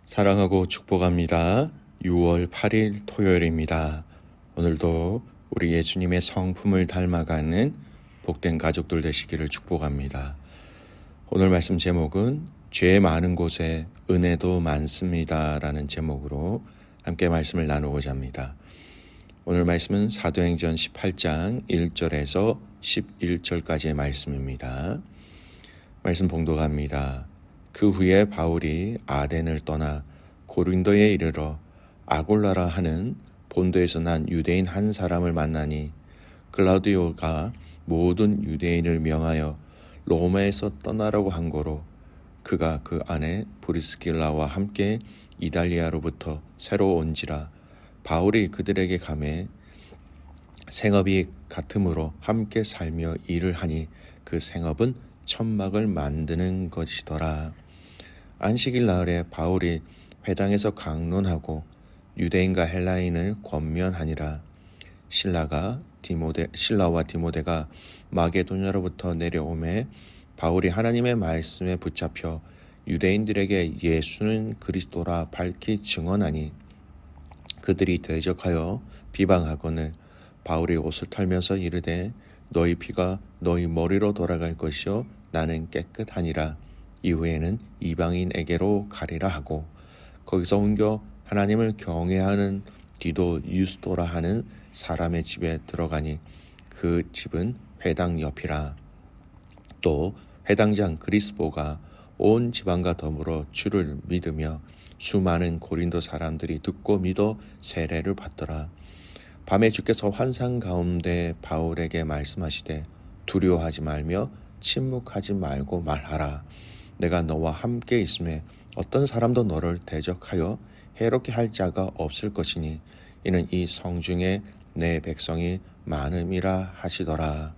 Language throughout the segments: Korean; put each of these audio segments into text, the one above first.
사랑하고 축복합니다. 6월 8일 토요일입니다. 오늘도 우리 예수님의 성품을 닮아가는 복된 가족들 되시기를 축복합니다. 오늘 말씀 제목은 죄 많은 곳에 은혜도 많습니다 라는 제목으로 함께 말씀을 나누고자 합니다. 오늘 말씀은 사도행전 18장 1절에서 11절까지의 말씀입니다. 말씀 봉독합니다. 그 후에 바울이 아덴을 떠나 고린도에 이르러 아골라라 하는 본도에서 난 유대인 한 사람을 만나니 글라우디오가 모든 유대인을 명하여 로마에서 떠나라고 한 고로 그가 그 안에 브리스길라와 함께 이달리아로부터 새로 온지라 바울이 그들에게 가매 생업이 같으므로 함께 살며 일을 하니 그 생업은 천막을 만드는 것이더라. 안식일 날에 바울이 회당에서 강론하고 유대인과 헬라인을 권면하니라. 신라와 디모데가 마게도냐로부터 내려오매 바울이 하나님의 말씀에 붙잡혀 유대인들에게 예수는 그리스도라 밝히 증언하니 그들이 대적하여 비방하거늘 바울이 옷을 털면서 이르되 너희 피가 너희 머리로 돌아갈 것이요 나는 깨끗하니라. 이후에는 이방인에게로 가리라 하고 거기서 옮겨 하나님을 경외하는 디도 유스도라 하는 사람의 집에 들어가니 그 집은 회당 옆이라. 또 회당장 그리스보가 온 지방과 더불어 주를 믿으며 수많은 고린도 사람들이 듣고 믿어 세례를 받더라. 밤에 주께서 환상 가운데 바울에게 말씀하시되 두려워하지 말며 침묵하지 말고 말하라. 내가 너와 함께 있음에 어떤 사람도 너를 대적하여 해롭게 할 자가 없을 것이니 이는 이 성중에 내 백성이 많음이라 하시더라.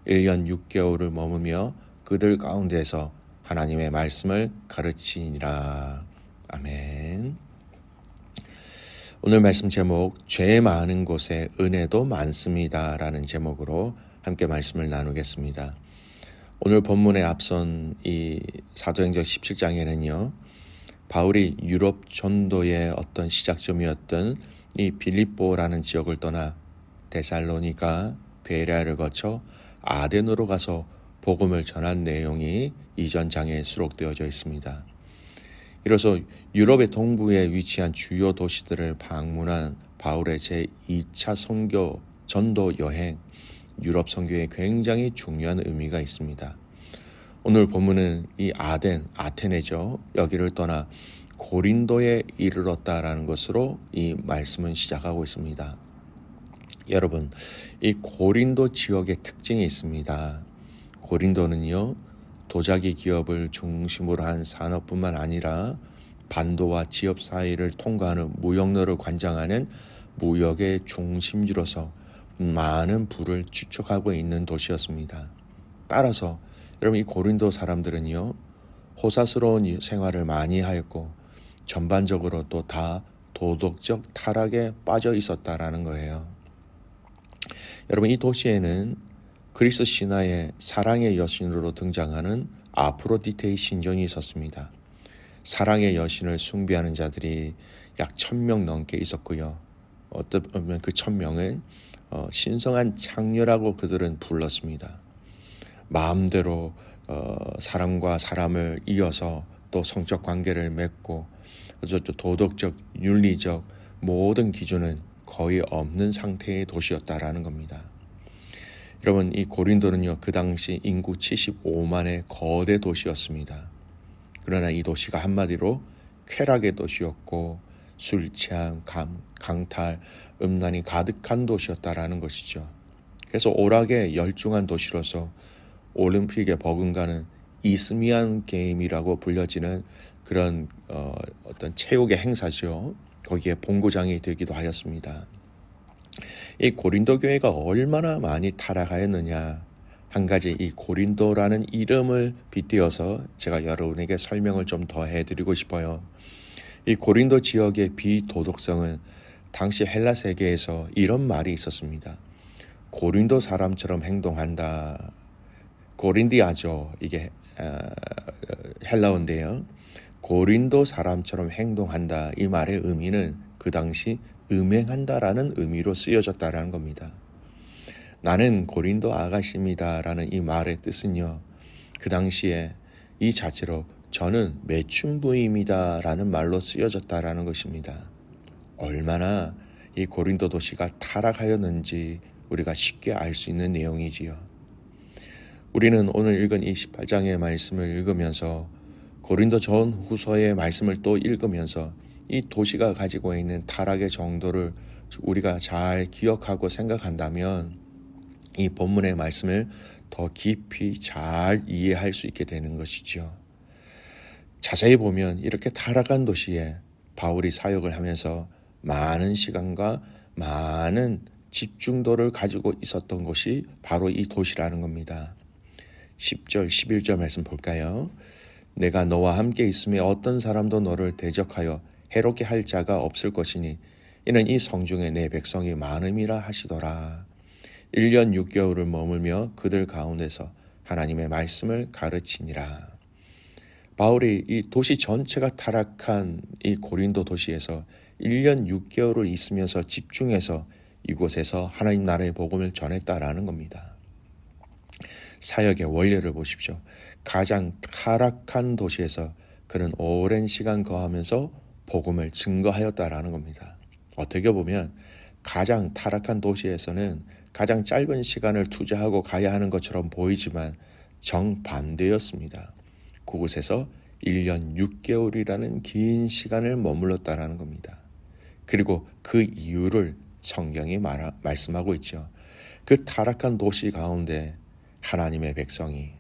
1년 6개월을 머무며 그들 가운데서 하나님의 말씀을 가르치니라. 아멘. 오늘 말씀 제목 죄 많은 곳에 은혜도 많습니다 라는 제목으로 함께 말씀을 나누겠습니다. 오늘 본문에 앞선 이 사도행전 17장에는요. 바울이 유럽 전도의 어떤 시작점이었던 이 빌립보라는 지역을 떠나 데살로니가, 베레아를 거쳐 아덴으로 가서 복음을 전한 내용이 이전 장에 수록되어져 있습니다. 이로써 유럽의 동부에 위치한 주요 도시들을 방문한 바울의 제2차 선교 전도 여행, 유럽 선교에 굉장히 중요한 의미가 있습니다. 오늘 본문은 이 아테네죠. 여기를 떠나 고린도에 이르렀다라는 것으로 이 말씀은 시작하고 있습니다. 여러분, 이 고린도 지역의 특징이 있습니다. 고린도는요, 도자기 기업을 중심으로 한 산업뿐만 아니라 반도와 지역 사이를 통과하는 무역로를 관장하는 무역의 중심지로서 많은 부를 축적하고 있는 도시였습니다. 따라서 여러분 이 고린도 사람들은요 호사스러운 생활을 많이 하였고 전반적으로 또 다 도덕적 타락에 빠져 있었다라는 거예요. 여러분 이 도시에는 그리스 신화의 사랑의 여신으로 등장하는 아프로디테의 신전이 있었습니다. 사랑의 여신을 숭배하는 자들이 약 1000명 넘게 있었고요. 어떻게 보면 그 1000명은 신성한 창녀라고 그들은 불렀습니다. 마음대로 사람과 사람을 이어서 또 성적 관계를 맺고 도덕적, 윤리적 모든 기준은 거의 없는 상태의 도시였다라는 겁니다. 여러분 이 고린도는요 그 당시 인구 75만의 거대 도시였습니다. 그러나 이 도시가 한마디로 쾌락의 도시였고 술 취함, 강탈, 음란이 가득한 도시였다라는 것이죠. 그래서 오락에 열중한 도시로서 올림픽에 버금가는 이스미안 게임이라고 불려지는 그런 어떤 체육의 행사죠. 거기에 본고장이 되기도 하였습니다. 이 고린도 교회가 얼마나 많이 타락하였느냐. 한 가지 이 고린도라는 이름을 빗대어서 제가 여러분에게 설명을 좀 더 해드리고 싶어요. 이 고린도 지역의 비도덕성은 당시 헬라 세계에서 이런 말이 있었습니다. 고린도 사람처럼 행동한다. 고린디아죠. 이게 헬라어인데요. 고린도 사람처럼 행동한다. 이 말의 의미는 그 당시 음행한다라는 의미로 쓰여졌다라는 겁니다. 나는 고린도 아가씨입니다라는 이 말의 뜻은요, 그 당시에 이 자체로 저는 매춘부입니다라는 말로 쓰여졌다라는 것입니다. 얼마나 이 고린도 도시가 타락하였는지 우리가 쉽게 알 수 있는 내용이지요. 우리는 오늘 읽은 이 18장의 말씀을 읽으면서 고린도 전후서의 말씀을 또 읽으면서 이 도시가 가지고 있는 타락의 정도를 우리가 잘 기억하고 생각한다면 이 본문의 말씀을 더 깊이 잘 이해할 수 있게 되는 것이죠. 자세히 보면 이렇게 타락한 도시에 바울이 사역을 하면서 많은 시간과 많은 집중도를 가지고 있었던 것이 바로 이 도시라는 겁니다. 10절, 11절 말씀 볼까요? 내가 너와 함께 있음에 어떤 사람도 너를 대적하여 해롭게 할 자가 없을 것이니 이는 이 성중에 내 백성이 많음이라 하시더라. 1년 6개월을 머물며 그들 가운데서 하나님의 말씀을 가르치니라. 바울이 이 도시 전체가 타락한 이 고린도 도시에서 1년 6개월을 있으면서 집중해서 이곳에서 하나님 나라의 복음을 전했다라는 겁니다. 사역의 원리를 보십시오. 가장 타락한 도시에서 그는 오랜 시간 거하면서 복음을 증거하였다라는 겁니다. 어떻게 보면 가장 타락한 도시에서는 가장 짧은 시간을 투자하고 가야 하는 것처럼 보이지만 정반대였습니다. 그곳에서 1년 6개월이라는 긴 시간을 머물렀다라는 겁니다. 그리고 그 이유를 성경이 말씀하고 있죠. 그 타락한 도시 가운데 하나님의 백성이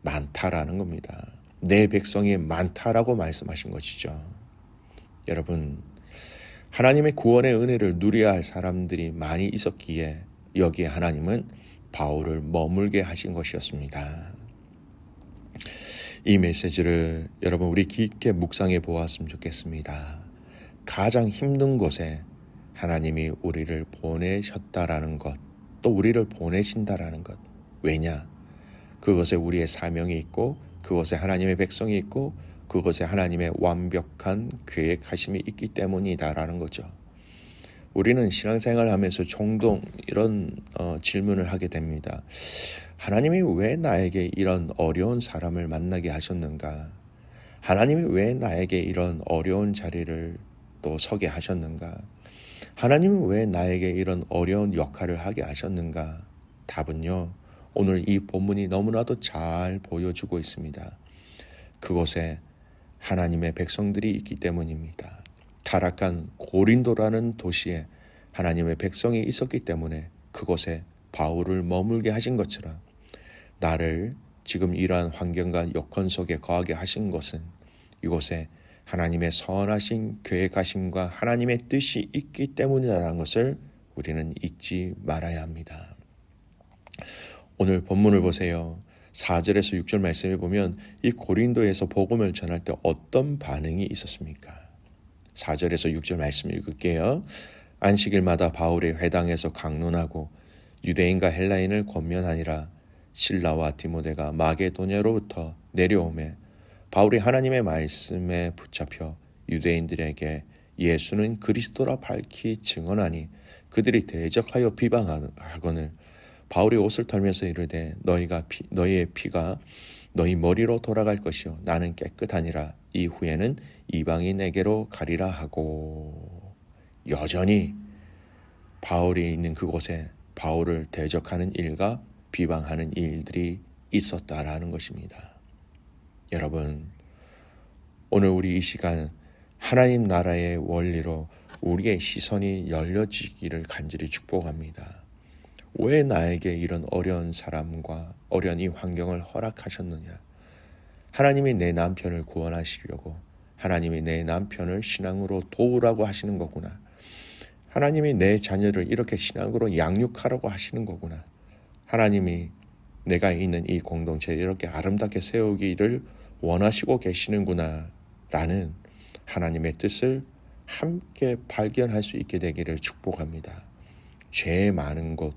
많다라는 겁니다. 내 백성이 많다라고 말씀하신 것이죠. 여러분, 하나님의 구원의 은혜를 누려야 할 사람들이 많이 있었기에 여기에 하나님은 바울을 머물게 하신 것이었습니다. 이 메시지를 여러분 우리 깊게 묵상해 보았으면 좋겠습니다. 가장 힘든 곳에 하나님이 우리를 보내셨다라는 것, 또 우리를 보내신다라는 것. 왜냐? 그것에 우리의 사명이 있고 그것에 하나님의 백성이 있고 그것에 하나님의 완벽한 계획하심이 있기 때문이다라는 거죠. 우리는 신앙생활을 하면서 종종 이런 질문을 하게 됩니다. 하나님이 왜 나에게 이런 어려운 사람을 만나게 하셨는가? 하나님이 왜 나에게 이런 어려운 자리를 또 서게 하셨는가? 하나님은 왜 나에게 이런 어려운 역할을 하게 하셨는가? 답은요, 오늘 이 본문이 너무나도 잘 보여주고 있습니다. 그곳에 하나님의 백성들이 있기 때문입니다. 타락한 고린도라는 도시에 하나님의 백성이 있었기 때문에 그곳에 바울을 머물게 하신 것처럼 나를 지금 이러한 환경과 여건 속에 거하게 하신 것은 이곳에 하나님의 선하신 계획하심과 하나님의 뜻이 있기 때문이라는 것을 우리는 잊지 말아야 합니다. 오늘 본문을 보세요. 4절에서 6절 말씀을 보면 이 고린도에서 복음을 전할 때 어떤 반응이 있었습니까? 4절에서 6절 말씀 읽을게요. 안식일마다 바울의 회당에서 강론하고 유대인과 헬라인을 권면하니라. 실라와 디모데가 마게도냐로부터 내려오매 바울이 하나님의 말씀에 붙잡혀 유대인들에게 예수는 그리스도라 밝히 증언하니 그들이 대적하여 비방하거늘 바울이 옷을 털면서 이르되 너희의 피가 너희 머리로 돌아갈 것이요 나는 깨끗하니라. 이후에는 이방인에게로 가리라 하고. 여전히 바울이 있는 그곳에 바울을 대적하는 일과 비방하는 일들이 있었다라는 것입니다. 여러분, 오늘 우리 이 시간 하나님 나라의 원리로 우리의 시선이 열려지기를 간절히 축복합니다. 왜 나에게 이런 어려운 사람과 어려운 이 환경을 허락하셨느냐? 하나님이 내 남편을 구원하시려고, 하나님이 내 남편을 신앙으로 도우라고 하시는 거구나. 하나님이 내 자녀를 이렇게 신앙으로 양육하라고 하시는 거구나. 하나님이 내가 있는 이 공동체를 이렇게 아름답게 세우기를 원하시고 계시는구나 라는 하나님의 뜻을 함께 발견할 수 있게 되기를 축복합니다. 죄 많은 곳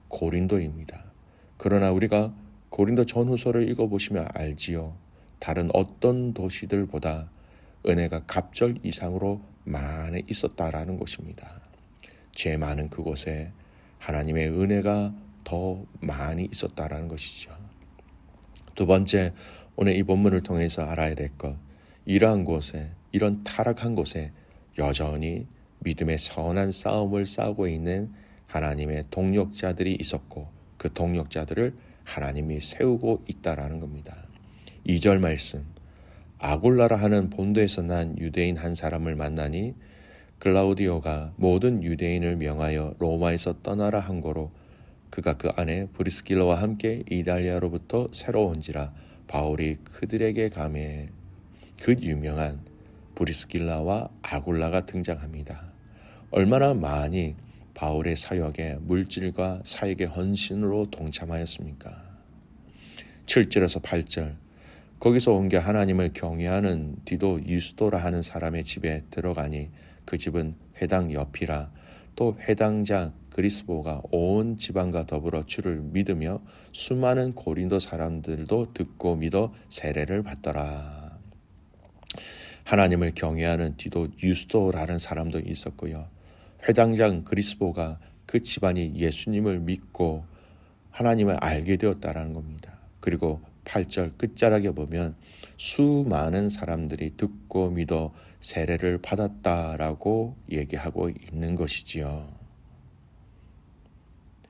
고린도입니다. 그러나 우리가 고린도 전후서를 읽어보시면 알지요. 다른 어떤 도시들보다 은혜가 갑절 이상으로 많이 있었다라는 것입니다. 죄 많은 그곳에 하나님의 은혜가 더 많이 있었다라는 것이죠. 두 번째, 오늘 이 본문을 통해서 알아야 될 것, 이러한 곳에, 이런 타락한 곳에 여전히 믿음의 선한 싸움을 싸우고 있는 하나님의 동력자들이 있었고 그 동력자들을 하나님이 세우고 있다라는 겁니다. 2절 말씀, 아굴라라 하는 본도에서 난 유대인 한 사람을 만나니 글라우디오가 모든 유대인을 명하여 로마에서 떠나라 한 거로 그가 그 안에 브리스길라와 함께 이달리아로부터 새로 온지라 바울이 그들에게 가매 그 유명한 브리스길라와 아굴라가 등장합니다. 얼마나 많이 바울의 사역에 물질과 사역의 헌신으로 동참하였습니까? 7절에서 8절, 거기서 온 게 하나님을 경외하는 디도 유스도라 하는 사람의 집에 들어가니 그 집은 회당 옆이라. 또 회당장 그리스보가 온 지방과 더불어 주를 믿으며 수많은 고린도 사람들도 듣고 믿어 세례를 받더라. 하나님을 경외하는 디도 유스도라는 사람도 있었고요. 회당장 그리스보가 그 집안이 예수님을 믿고 하나님을 알게 되었다라는 겁니다. 그리고 8절 끝자락에 보면 수많은 사람들이 듣고 믿어 세례를 받았다라고 얘기하고 있는 것이지요.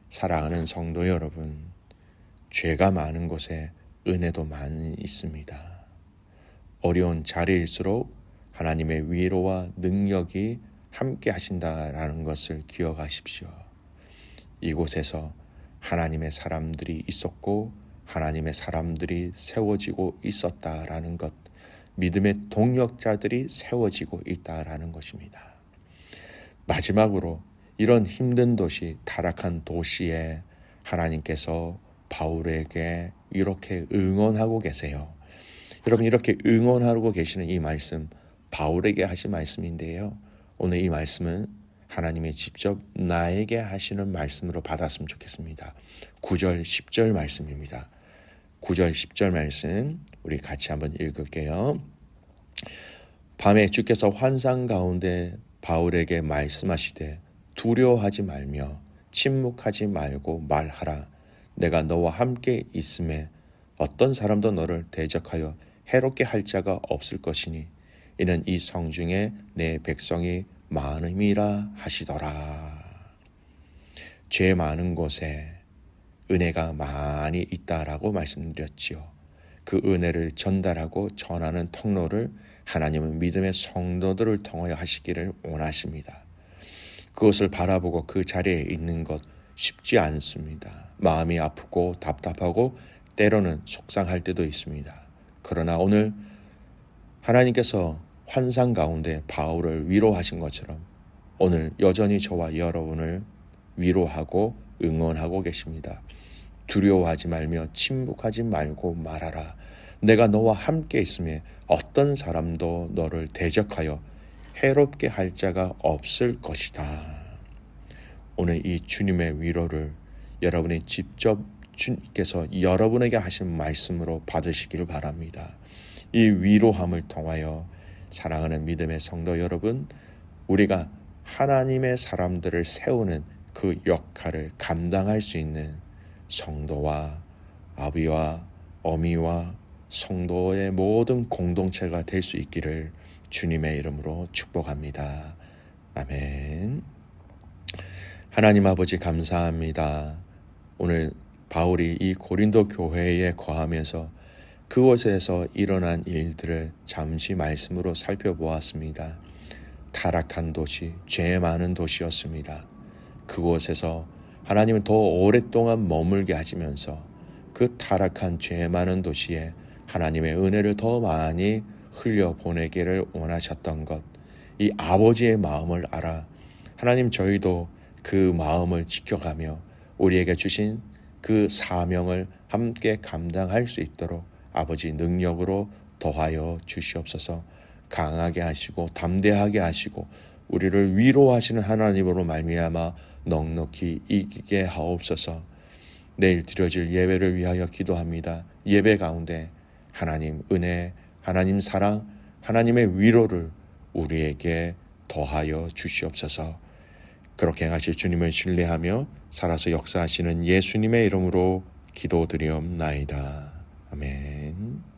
사랑하는 성도 여러분, 죄가 많은 곳에 은혜도 많이 있습니다. 어려운 자리일수록 하나님의 위로와 능력이 함께 하신다라는 것을 기억하십시오. 이곳에서 하나님의 사람들이 있었고 하나님의 사람들이 세워지고 있었다라는 것, 믿음의 동력자들이 세워지고 있다라는 것입니다. 마지막으로 이런 힘든 도시, 타락한 도시에 하나님께서 바울에게 이렇게 응원하고 계세요. 여러분, 이렇게 응원하고 계시는 이 말씀, 바울에게 하신 말씀인데요. 오늘 이 말씀은 하나님이 직접 나에게 하시는 말씀으로 받았으면 좋겠습니다. 9절, 10절 말씀입니다. 9절, 10절 말씀 우리 같이 한번 읽을게요. 밤에 주께서 환상 가운데 바울에게 말씀하시되 두려워하지 말며 침묵하지 말고 말하라. 내가 너와 함께 있음에 어떤 사람도 너를 대적하여 해롭게 할 자가 없을 것이니 이는 이 성중에 내 백성이 많음이라 하시더라. 죄 많은 곳에 은혜가 많이 있다라고 말씀드렸지요. 그 은혜를 전달하고 전하는 통로를 하나님은 믿음의 성도들을 통하여 하시기를 원하십니다. 그것을 바라보고 그 자리에 있는 것 쉽지 않습니다. 마음이 아프고 답답하고 때로는 속상할 때도 있습니다. 그러나 오늘 하나님께서 환상 가운데 바울을 위로하신 것처럼 오늘 여전히 저와 여러분을 위로하고 응원하고 계십니다. 두려워하지 말며 침묵하지 말고 말하라. 내가 너와 함께 있음에 어떤 사람도 너를 대적하여 해롭게 할 자가 없을 것이다. 오늘 이 주님의 위로를 여러분이 직접 주님께서 여러분에게 하신 말씀으로 받으시기를 바랍니다. 이 위로함을 통하여 사랑하는 믿음의 성도 여러분, 우리가 하나님의 사람들을 세우는 그 역할을 감당할 수 있는 성도와 아비와 어미와 성도의 모든 공동체가 될 수 있기를 주님의 이름으로 축복합니다. 아멘. 하나님 아버지 감사합니다. 오늘 바울이 이 고린도 교회에 거하면서 그곳에서 일어난 일들을 잠시 말씀으로 살펴보았습니다. 타락한 도시, 죄 많은 도시였습니다. 그곳에서 하나님은 더 오랫동안 머물게 하시면서 그 타락한 죄 많은 도시에 하나님의 은혜를 더 많이 흘려보내기를 원하셨던 것, 이 아버지의 마음을 알아 하나님 저희도 그 마음을 지켜가며 우리에게 주신 그 사명을 함께 감당할 수 있도록 아버지 능력으로 더하여 주시옵소서. 강하게 하시고 담대하게 하시고 우리를 위로하시는 하나님으로 말미암아 넉넉히 이기게 하옵소서. 내일 드려질 예배를 위하여 기도합니다. 예배 가운데 하나님 은혜, 하나님 사랑, 하나님의 위로를 우리에게 더하여 주시옵소서. 그렇게 행하실 주님을 신뢰하며 살아서 역사하시는 예수님의 이름으로 기도드리옵나이다. 아멘.